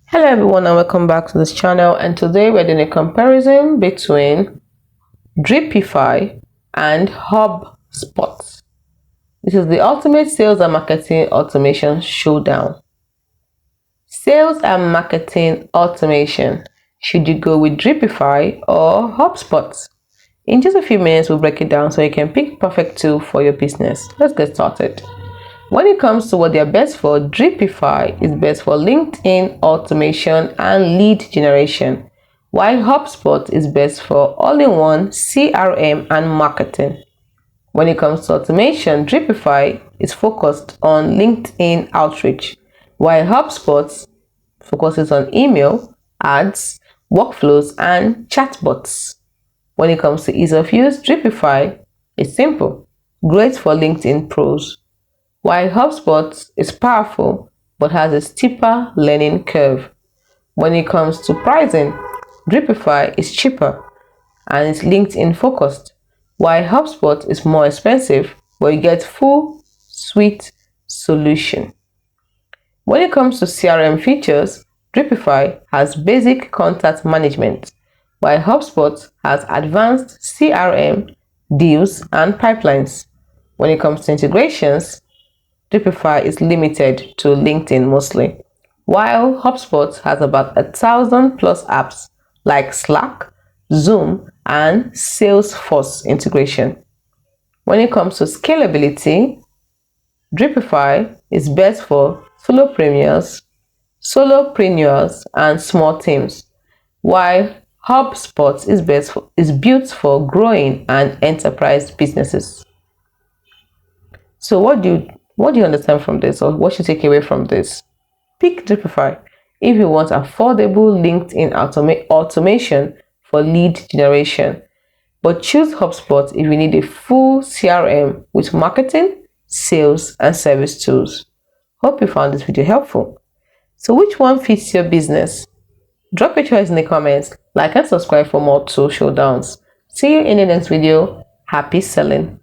Hello everyone and welcome back to this channel, and today we're doing a comparison between Dripify and HubSpot. This is the ultimate sales and marketing automation showdown. Sales and marketing automation. Should you go with Dripify or HubSpot? In just a few minutes we'll break it down so you can pick perfect tool for your business. Let's get started. When it comes to what they're best for, Dripify is best for LinkedIn automation and lead generation, while HubSpot is best for all-in-one CRM and marketing. When it comes to automation, Dripify is focused on LinkedIn outreach, while HubSpot focuses on email, ads, workflows, and chatbots. When it comes to ease of use, Dripify is simple, great for LinkedIn pros, while HubSpot is powerful but has a steeper learning curve. When it comes to pricing, Dripify is cheaper and is LinkedIn focused, while HubSpot is more expensive but you get full suite solution. When it comes to CRM features, Dripify has basic contact management, while HubSpot has advanced CRM, deals, and pipelines. When it comes to integrations, Dripify is limited to LinkedIn mostly, while HubSpot has about 1,000 plus apps like Slack, Zoom, and Salesforce integration. When it comes to scalability, Dripify is best for solopreneurs, and small teams, while HubSpot is built for growing and enterprise businesses. So what do you understand from this, or what should you take away from this? Pick Dripify if you want affordable LinkedIn automation for lead generation, but choose HubSpot if you need a full CRM with marketing, sales, and service tools. Hope you found this video helpful. So which one fits your business? Drop your choice in the comments, like and subscribe for more tool showdowns. See you in the next video. Happy selling!